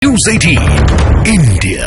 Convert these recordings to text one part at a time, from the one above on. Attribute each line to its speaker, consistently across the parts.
Speaker 1: News 18 India.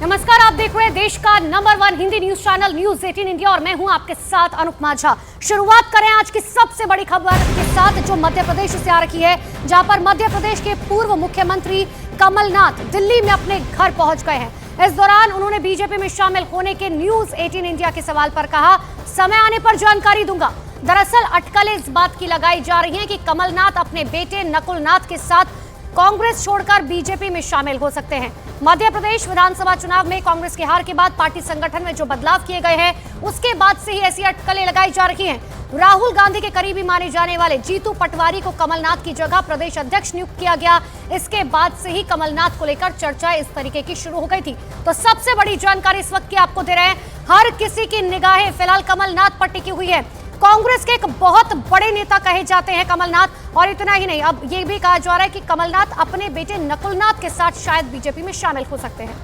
Speaker 2: नमस्कार, आप देख रहे हैं देश का number 1 Hindi news channel news 18 India और मैं हूं आपके साथ अनुपमा झा। शुरुआत करें आज की सबसे बड़ी खबर के साथ जो मध्य प्रदेश से आ रही है, जहां पर मध्य प्रदेश के पूर्व मुख्यमंत्री कमलनाथ दिल्ली में अपने घर पहुंच गए हैं। इस दौरान उन्होंने बीजेपी में शामिल होने के न्यूज़ 18 इंडिया के सवाल पर कहा, समय आने पर जानकारी दूंगा। दरअसल अटकलें इस बात की लगाई जा रही हैं कि कमलनाथ अपने बेटे नकुलनाथ के साथ कांग्रेस छोड़कर बीजेपी में शामिल हो सकते हैं। मध्य प्रदेश विधानसभा चुनाव में कांग्रेस की हार के बाद पार्टी संगठन में जो बदलाव किए गए हैं, उसके बाद से ही ऐसी अटकलें लगाई जा रही हैं। राहुल गांधी के करीबी माने जाने वाले जीतू पटवारी को कमलनाथ की जगह प्रदेश अध्यक्ष नियुक्त किया गया। इसके बाद से ही कमलनाथ को लेकर चर्चा इस तरीके की शुरू हो गई थी। तो सबसे बड़ी जानकारी इस वक्त की आपको दे रहे हैं। हर किसी की निगाहें फिलहाल कमलनाथ पर टिकी हुई है। कांग्रेस के एक बहुत बड़े नेता कहे जाते हैं कमलनाथ, और इतना ही नहीं, अब यह भी कहा जा रहा है कि कमलनाथ अपने बेटे नकुलनाथ के साथ शायद बीजेपी में शामिल हो सकते हैं।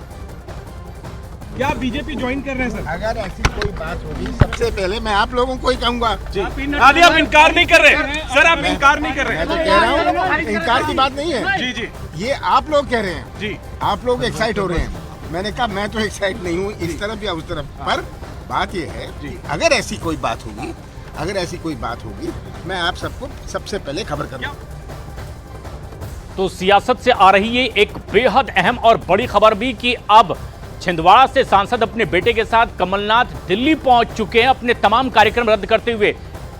Speaker 3: क्या आप बीजेपी ज्वाइन कर रहे हैं सर?
Speaker 4: अगर ऐसी कोई बात होगी, सबसे पहले मैं आप लोगों को ही कहूंगा।
Speaker 3: आदि आप इनकार नहीं कर रहे सर, आप इनकार नहीं कर रहे।
Speaker 4: मैं तो कह रहा हूँ, इनकार की बात नहीं है।
Speaker 3: जी जी,
Speaker 4: ये आप लोग कह रहे हैं
Speaker 3: जी,
Speaker 4: आप लोग एक्साइट हो रहे हैं। मैंने कहा मैं तो एक्साइट नहीं हूँ इस तरफ या उस तरफ, पर बात ये है
Speaker 3: जी।
Speaker 4: अगर ऐसी कोई बात होगी, मैं आप सबको सबसे पहले खबर करूँगा।
Speaker 5: तो सियासत से आ रही है एक बेहद अहम और बड़ी खबर भी कि अब छिंदवाड़ा से सांसद अपने बेटे के साथ कमलनाथ दिल्ली पहुंच चुके हैं अपने तमाम कार्यक्रम रद्द करते हुए।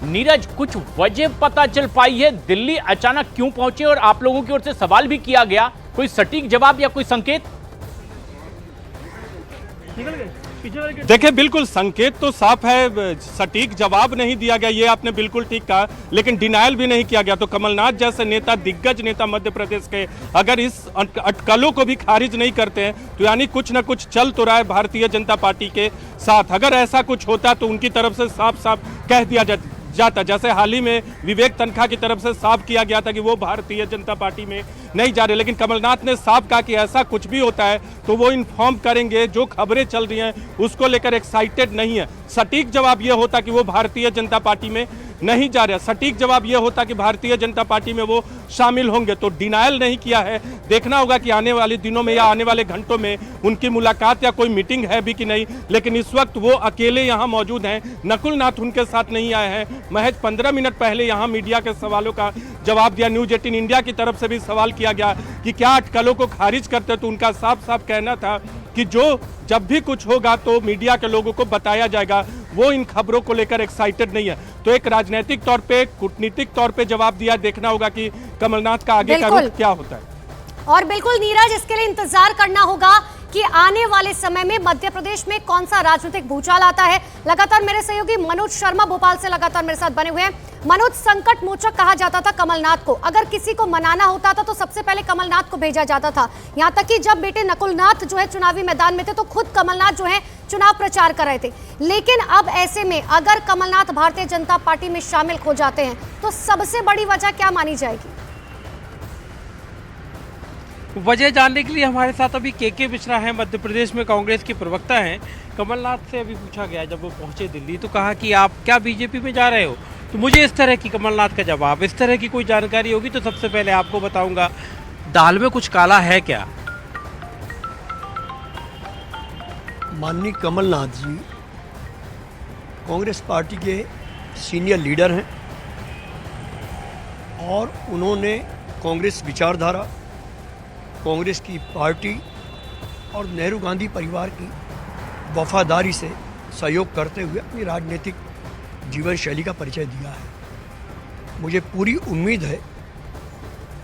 Speaker 5: नीरज, कुछ वजह पता चल पाई है दिल्ली अचानक क्यों पहुंचे, और आप लोगों की ओर से सवाल भी किया गया, कोई सटीक जवाब या कोई संकेत?
Speaker 3: देखिए बिल्कुल संकेत तो साफ है, सटीक जवाब नहीं दिया गया, ये आपने बिल्कुल ठीक कहा, लेकिन डिनायल भी नहीं किया गया। तो कमलनाथ जैसे नेता, दिग्गज नेता मध्य प्रदेश के, अगर इस अटकलों को भी खारिज नहीं करते हैं तो यानी कुछ ना कुछ चल तो रहा है भारतीय जनता पार्टी के साथ। अगर ऐसा कुछ होता तो उनकी तरफ से साफ साफ कह दिया जाता, जैसे हाल ही में विवेक तन्खा की तरफ से साफ किया गया था कि वो भारतीय जनता पार्टी में नहीं जा रहे। लेकिन कमलनाथ ने साफ कहा कि ऐसा कुछ भी होता है तो वो इन्फॉर्म करेंगे। जो खबरें चल रही हैं उसको लेकर एक्साइटेड नहीं है। सटीक जवाब ये होता कि वो भारतीय जनता पार्टी में नहीं जा रहे, सटीक जवाब ये होता कि भारतीय जनता पार्टी में वो शामिल होंगे। तो डिनायल नहीं किया है। देखना होगा कि आने वाले दिनों में या आने वाले घंटों में उनकी मुलाकात या कोई मीटिंग है भी कि नहीं। लेकिन इस वक्त वो अकेले यहाँ मौजूद हैं, नकुलनाथ उनके साथ नहीं आए हैं। महज 15 मिनट पहले यहाँ मीडिया के सवालों का जवाब दिया। न्यूज़ 18 इंडिया की तरफ से भी सवाल किया गया कि क्या अटकलों को खारिज करते, तो उनका साफ साफ कहना था कि जब भी कुछ होगा तो मीडिया के लोगों को बताया जाएगा। वो इन खबरों को लेकर एक्साइटेड नहीं है। तो एक राजनीतिक तौर पे, कूटनीतिक तौर पे जवाब दिया। देखना होगा कि कमलनाथ का आगे का रुख क्या होता है।
Speaker 2: और बिल्कुल नीरज, इसके लिए इंतजार करना होगा कि आने वाले समय में मध्य प्रदेश में कौन सा राजनीतिक भूचाल आता है। लगातार मेरे सहयोगी मनोज शर्मा भोपाल से लगातार मेरे साथ बने हुए हैं। मनोज, संकट मोचक कहा जाता था कमलनाथ को, अगर किसी को मनाना होता था तो सबसे पहले कमलनाथ को भेजा जाता था। यहां तक कि जब बेटे नकुलनाथ जो है चुनावी मैदान में थे तो खुद कमलनाथ जो है चुनाव प्रचार कर रहे थे। लेकिन अब ऐसे में अगर कमलनाथ भारतीय जनता पार्टी में शामिल हो जाते हैं तो सबसे बड़ी वजह क्या मानी जाएगी?
Speaker 6: वजह जानने के लिए हमारे साथ अभी के मिश्रा हैं, मध्य प्रदेश में कांग्रेस के प्रवक्ता हैं। कमलनाथ से अभी पूछा गया जब वो पहुंचे दिल्ली तो कहा कि आप क्या बीजेपी में जा रहे हो। तो मुझे इस तरह की कमलनाथ का जवाब, इस तरह की कोई जानकारी होगी तो सबसे पहले आपको बताऊंगा। दाल में कुछ काला है क्या?
Speaker 7: माननीय कमलनाथ जी कांग्रेस पार्टी के सीनियर लीडर हैं और उन्होंने कांग्रेस विचारधारा, कांग्रेस की पार्टी और नेहरू गांधी परिवार की वफादारी से सहयोग करते हुए अपनी राजनीतिक जीवन शैली का परिचय दिया है। मुझे पूरी उम्मीद है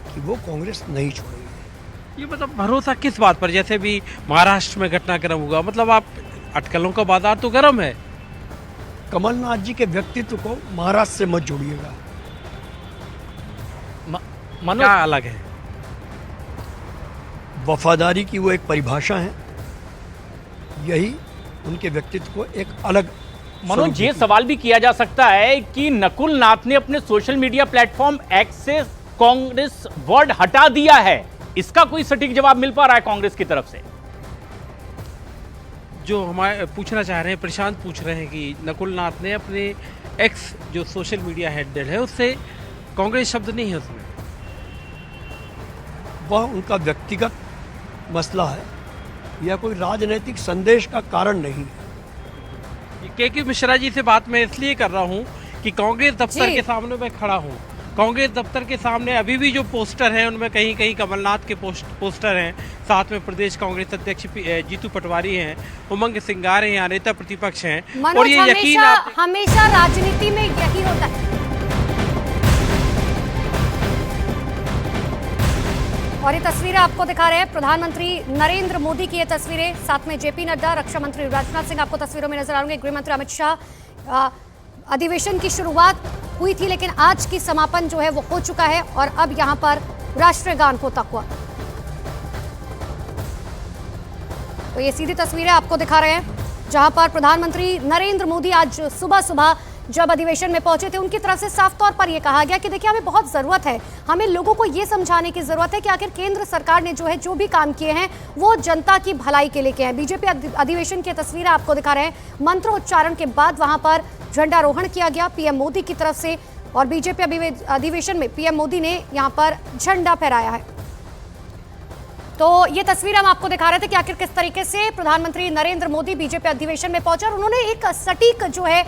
Speaker 7: कि वो कांग्रेस नहीं छोड़ेंगे।
Speaker 6: ये मतलब भरोसा किस बात पर? जैसे भी महाराष्ट्र में घटनाक्रम हुआ, मतलब आप अटकलों का बाजार तो गर्म है।
Speaker 7: कमलनाथ जी के व्यक्तित्व को महाराष्ट्र से मत जोड़िएगा।
Speaker 6: क्या अलग है?
Speaker 7: वफादारी की वो एक परिभाषा है, यही उनके व्यक्तित्व को एक अलग।
Speaker 5: मनोज, ये सवाल भी किया जा सकता है कि नकुलनाथ ने अपने सोशल मीडिया प्लेटफॉर्म एक्स से कांग्रेस वर्ड हटा दिया है। इसका कोई सटीक जवाब मिल पा रहा है कांग्रेस की तरफ से?
Speaker 6: जो हमारे पूछना चाह रहे हैं, प्रशांत पूछ रहे हैं कि नकुलनाथ ने अपने एक्स जो सोशल मीडिया हैंडल है उससे कांग्रेस शब्द नहीं है उसमें।
Speaker 7: वह उनका व्यक्तिगत मसला है, यह कोई राजनीतिक संदेश का कारण नहीं है।
Speaker 6: के मिश्रा जी से बात मैं इसलिए कर रहा हूं कि कांग्रेस दफ्तर के सामने मैं खड़ा हूं। कांग्रेस दफ्तर के सामने अभी भी जो पोस्टर हैं उनमें कहीं कहीं कमलनाथ के पोस्टर हैं, साथ में प्रदेश कांग्रेस अध्यक्ष जीतू पटवारी हैं, उमंग सिंगार हैं, नेता प्रतिपक्ष हैं। और ये यकीन
Speaker 2: हमेशा राजनीति में यही होता है। और ये तस्वीरें आपको दिखा रहे हैं प्रधानमंत्री नरेंद्र मोदी की ये तस्वीरें, साथ में जेपी नड्डा, रक्षा मंत्री राजनाथ सिंह आपको तस्वीरों में नजर आ रहे हैं, गृह मंत्री अमित शाह। अधिवेशन की शुरुआत हुई थी लेकिन आज की समापन जो है वो हो चुका है और अब यहां पर राष्ट्रीय गान होता हुआ। तो ये सीधी तस्वीरें आपको दिखा रहे हैं जहां पर प्रधानमंत्री नरेंद्र मोदी आज सुबह सुबह जब अधिवेशन में पहुंचे थे उनकी तरफ से साफ तौर पर यह कहा गया कि देखिए हमें बहुत जरूरत है, हमें लोगों को यह समझाने की जरूरत है कि आखिर केंद्र सरकार ने जो भी काम किए हैं वो जनता की भलाई के लिए किए हैं। बीजेपी अधिवेशन की तस्वीरें आपको दिखा रहे हैं। मंत्रोच्चारण के बाद वहां पर झंडारोहण किया गया पीएम मोदी की तरफ से और बीजेपी अधिवेशन में पीएम मोदी ने यहां पर झंडा फहराया है। तो ये तस्वीर हम आपको दिखा रहे थे कि आखिर किस तरीके से प्रधानमंत्री नरेंद्र मोदी बीजेपी अधिवेशन में पहुंचे और उन्होंने एक सटीक जो है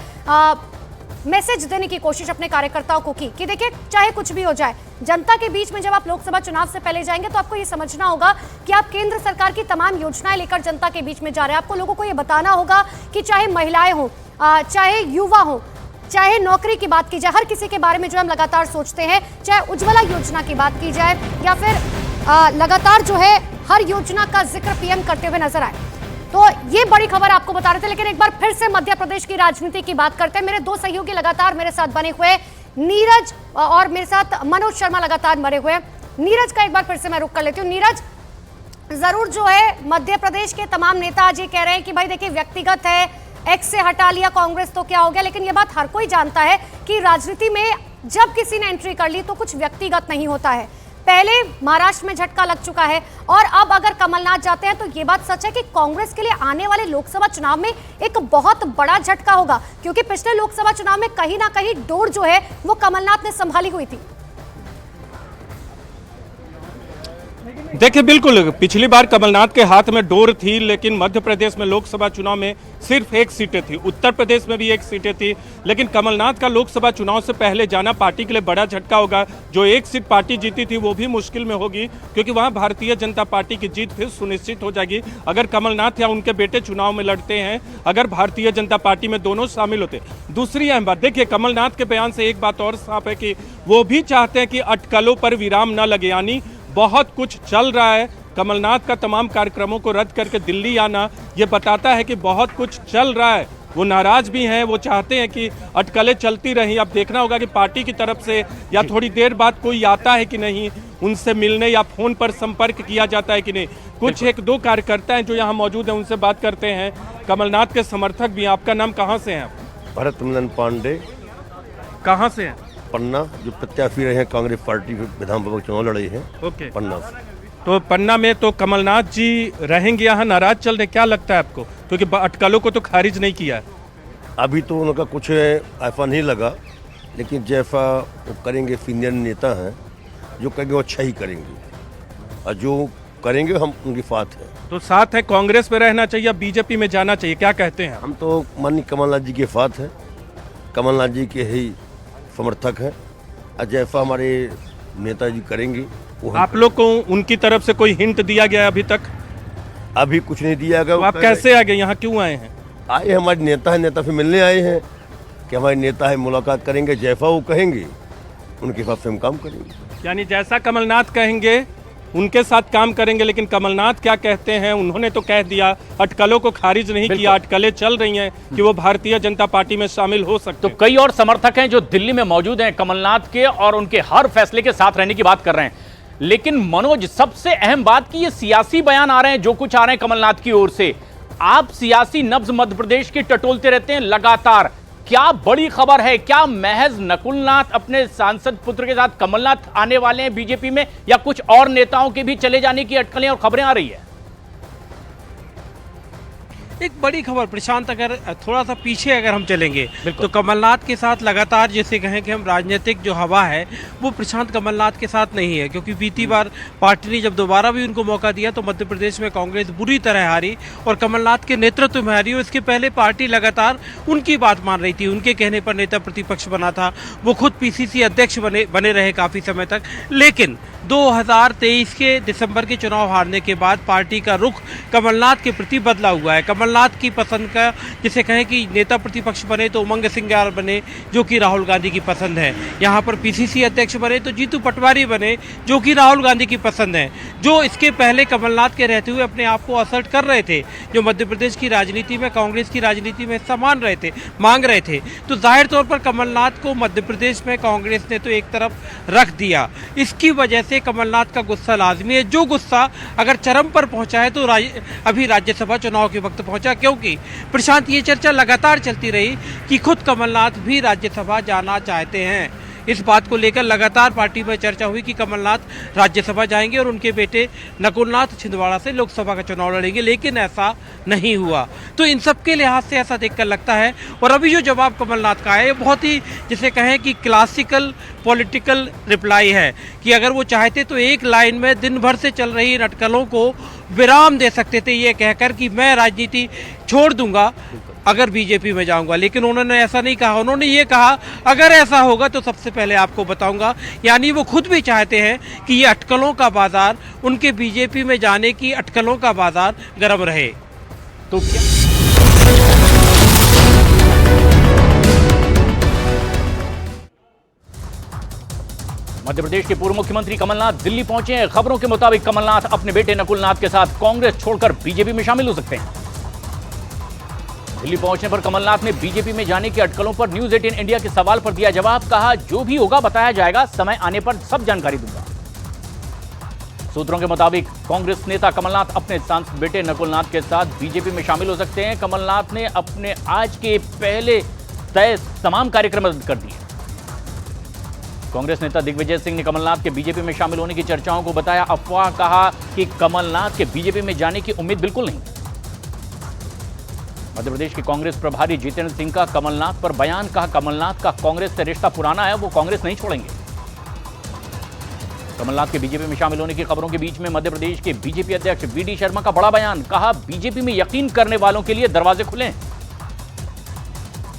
Speaker 2: मैसेज देने की कोशिश अपने कार्यकर्ताओं को की कि देखिए चाहे कुछ भी हो जाए, जनता के बीच में जब आप लोकसभा चुनाव से पहले जाएंगे तो आपको ये समझना होगा कि आप केंद्र सरकार की तमाम योजनाएं लेकर जनता के बीच में जा रहे हैं। आपको लोगों को ये बताना होगा कि चाहे महिलाएं हो, चाहे युवा हो, चाहे नौकरी की बात की जाए, हर किसी के बारे में जो हम लगातार सोचते हैं, चाहे उज्ज्वला योजना की बात की जाए या फिर लगातार जो है हर योजना का जिक्र पीएम करते हुए नजर आए। तो ये बड़ी खबर आपको बता रहे थे। लेकिन एक बार फिर से मध्य प्रदेश की राजनीति की बात करते हैं। मेरे दो सहयोगी लगातार मेरे साथ बने हुए, नीरज और मेरे साथ मनोज शर्मा लगातार बने हुए। नीरज का एक बार फिर से मैं रुक कर लेती हूँ। नीरज, जरूर जो है मध्य प्रदेश के तमाम नेता आज ये कह रहे हैं कि भाई देखिए व्यक्तिगत है, एक्स से हटा लिया कांग्रेस तो क्या हो गया, लेकिन ये बात हर कोई जानता है कि राजनीति में जब किसी ने एंट्री कर ली तो कुछ व्यक्तिगत नहीं होता है। पहले महाराष्ट्र में झटका लग चुका है और अब अगर कमलनाथ जाते हैं तो ये बात सच है कि कांग्रेस के लिए आने वाले लोकसभा चुनाव में एक बहुत बड़ा झटका होगा, क्योंकि पिछले लोकसभा चुनाव में कहीं ना कहीं डोर जो है वो कमलनाथ ने संभाली हुई थी।
Speaker 3: देखिए बिल्कुल पिछली बार कमलनाथ के हाथ में डोर थी, लेकिन मध्य प्रदेश में लोकसभा चुनाव में सिर्फ एक सीटें थी, उत्तर प्रदेश में भी एक सीटें थी। लेकिन कमलनाथ का लोकसभा चुनाव से पहले जाना पार्टी के लिए बड़ा झटका होगा। जो एक सीट पार्टी जीती थी वो भी मुश्किल में होगी, क्योंकि वहां भारतीय जनता पार्टी की जीत फिर सुनिश्चित हो जाएगी अगर कमलनाथ या उनके बेटे चुनाव में लड़ते हैं, अगर भारतीय जनता पार्टी में दोनों शामिल होते। दूसरी अहम बात, देखिए कमलनाथ के बयान से एक बात और साफ है कि वो भी चाहते हैं कि अटकलों पर विराम न लगे, यानी बहुत कुछ चल रहा है। कमलनाथ का तमाम कार्यक्रमों को रद्द करके दिल्ली आना ये बताता है कि बहुत कुछ चल रहा है। वो नाराज भी हैं, वो चाहते हैं कि अटकलें चलती रहें। अब देखना होगा कि पार्टी की तरफ से या थोड़ी देर बाद कोई आता है कि नहीं, उनसे मिलने या फोन पर संपर्क किया जाता है कि नहीं। कुछ एक दो कार्यकर्ता हैं जो यहाँ मौजूद हैं, उनसे बात करते हैं। कमलनाथ के समर्थक भी हैं। आपका नाम कहाँ से हैं?
Speaker 8: भरत नंदन पांडे।
Speaker 3: कहाँ से हैं?
Speaker 8: पन्ना, जो प्रत्याशी रहे हैं कांग्रेस पार्टी के विधानसभा चुनाव लड़े हैं।
Speaker 3: ओके,
Speaker 8: पन्ना से।
Speaker 3: तो पन्ना में तो कमलनाथ जी रहेंगे, यहाँ नाराज चल रहे, क्या लगता है आपको? क्योंकि अटकलों को तो खारिज नहीं किया है
Speaker 8: अभी, तो उनका कुछ ऐसा नहीं लगा, लेकिन जैसा वो करेंगे, सीनियर नेता हैं, जो करेंगे वो अच्छा ही करेंगे और जो करेंगे हम उनकी साथ है।
Speaker 3: तो साथ है, कांग्रेस में रहना चाहिए या बीजेपी में जाना चाहिए, क्या कहते हैं?
Speaker 8: हम तो माननीय कमलनाथ जी के साथ हैं, कमलनाथ जी के ही समर्थक हैं और जैसा हमारे नेताजी करेंगे वो।
Speaker 3: आप लोग को उनकी तरफ से कोई हिंट दिया गया अभी तक?
Speaker 8: अभी कुछ नहीं दिया गया।
Speaker 3: तो आप कैसे आ गए यहाँ, क्यों आए हैं?
Speaker 8: आए हमारे नेता है, नेता से मिलने आए हैं कि हमारे नेता है, मुलाकात करेंगे, जैसा वो कहेंगे उनके हिसाब से हम काम करेंगे।
Speaker 3: यानी जैसा कमलनाथ कहेंगे उनके साथ काम करेंगे। लेकिन कमलनाथ क्या कहते हैं? उन्होंने तो कह दिया, अटकलों को खारिज नहीं किया, अटकलें चल रही हैं कि वो भारतीय जनता पार्टी में शामिल हो सकते हैं।
Speaker 5: तो कई और समर्थक हैं जो दिल्ली में मौजूद हैं कमलनाथ के और उनके हर फैसले के साथ रहने की बात कर रहे हैं। लेकिन मनोज, सबसे अहम बात कि ये सियासी बयान आ रहे हैं, जो कुछ आ रहे हैं कमलनाथ की ओर से। आप सियासी नब्ज मध्य प्रदेश की टटोलते रहते हैं लगातार, क्या बड़ी खबर है? क्या महज नकुलनाथ अपने सांसद पुत्र के साथ कमलनाथ आने वाले हैं बीजेपी में, या कुछ और नेताओं के भी चले जाने की अटकलें और खबरें आ रही है?
Speaker 6: एक बड़ी खबर प्रशांत, अगर थोड़ा सा पीछे अगर हम चलेंगे तो कमलनाथ के साथ लगातार जैसे कहें कि हम राजनीतिक जो हवा है वो प्रशांत कमलनाथ के साथ नहीं है, क्योंकि बीती बार पार्टी ने जब दोबारा भी उनको मौका दिया तो मध्य प्रदेश में कांग्रेस बुरी तरह हारी और कमलनाथ के नेतृत्व में हारी। और इसके पहले पार्टी लगातार उनकी बात मान रही थी, उनके कहने पर नेता प्रतिपक्ष बना था, वो खुद पीसीसी अध्यक्ष बने रहे काफ़ी समय तक। लेकिन 2023 के दिसंबर के चुनाव हारने के बाद पार्टी का रुख कमलनाथ के प्रति बदला हुआ है। कमलनाथ की पसंद का जिसे कहें कि नेता प्रतिपक्ष बने तो उमंग सिंह बने जो कि राहुल गांधी की पसंद है, यहाँ पर पीसीसी अध्यक्ष बने तो जीतू पटवारी बने जो कि राहुल गांधी की पसंद है, जो इसके पहले कमलनाथ के रहते हुए अपने आप को असर्ट कर रहे थे, जो मध्य प्रदेश की राजनीति में कांग्रेस की राजनीति में हिस्सा मांग रहे थे। तो जाहिर तौर पर कमलनाथ को मध्य प्रदेश में कांग्रेस ने तो एक तरफ रख दिया। इसकी वजह से कमलनाथ का गुस्सा लाजमी है, जो गुस्सा अगर चरम पर पहुंचा है तो अभी राज्यसभा चुनाव के वक्त पहुंचा, क्योंकि प्रशांत ये चर्चा लगातार चलती रही कि खुद कमलनाथ भी राज्यसभा जाना चाहते हैं। इस बात को लेकर लगातार पार्टी में चर्चा हुई कि कमलनाथ राज्यसभा जाएंगे और उनके बेटे नकुलनाथ छिंदवाड़ा से लोकसभा का चुनाव लड़ेंगे, लेकिन ऐसा नहीं हुआ। तो इन सब के लिहाज से ऐसा देखकर लगता है। और अभी जो जवाब कमलनाथ का है बहुत ही जिसे कहें कि क्लासिकल पॉलिटिकल रिप्लाई है कि अगर वो चाहते तो एक लाइन में दिन भर से चल रही अटकलों को विराम दे सकते थे, ये कहकर कि मैं राजनीति छोड़ दूंगा अगर बीजेपी में जाऊंगा। लेकिन उन्होंने ऐसा नहीं कहा, उन्होंने ये कहा अगर ऐसा होगा तो सबसे पहले आपको बताऊंगा। यानी वो खुद भी चाहते हैं कि ये अटकलों का बाजार, उनके बीजेपी में जाने की अटकलों का बाजार गर्म रहे।
Speaker 5: तो क्या मध्य प्रदेश के पूर्व मुख्यमंत्री कमलनाथ दिल्ली पहुंचे हैं। खबरों के मुताबिक कमलनाथ अपने बेटे नकुलनाथ के साथ कांग्रेस छोड़कर बीजेपी में शामिल हो सकते हैं। दिल्ली पहुंचने पर कमलनाथ ने बीजेपी में जाने की अटकलों पर न्यूज 18 इंडिया के सवाल पर दिया जवाब। कहा जो भी होगा बताया जाएगा, समय आने पर सब जानकारी दूंगा। सूत्रों के मुताबिक कांग्रेस नेता कमलनाथ अपने सांसद बेटे नकुलनाथ के साथ बीजेपी में शामिल हो सकते हैं। कमलनाथ ने अपने आज के पहले तय तमाम कार्यक्रम रद्द कर दिए। कांग्रेस नेता दिग्विजय सिंह ने कमलनाथ के बीजेपी में शामिल होने की चर्चाओं को बताया अफवाह। कहा कि कमलनाथ के बीजेपी में जाने की उम्मीद बिल्कुल नहीं। मध्य प्रदेश के कांग्रेस प्रभारी जितेंद्र सिंह का कमलनाथ पर बयान। कहा कमलनाथ का कांग्रेस से रिश्ता पुराना है, वो कांग्रेस नहीं छोड़ेंगे। कमलनाथ के बीजेपी में शामिल होने की खबरों के बीच में मध्य प्रदेश के बीजेपी अध्यक्ष वीडी शर्मा का बड़ा बयान। कहा बीजेपी में यकीन करने वालों के लिए दरवाजे खुले हैं।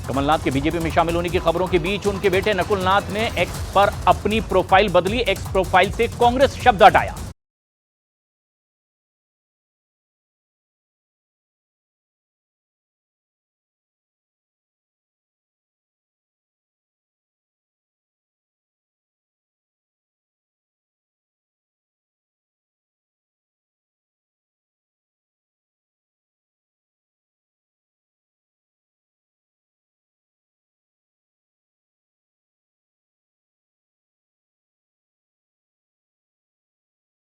Speaker 5: कमलनाथ के बीजेपी में शामिल होने की खबरों के बीच उनके बेटे नकुलनाथ ने एक्स पर अपनी प्रोफाइल बदली, एक्स प्रोफाइल से कांग्रेस शब्द हटाया।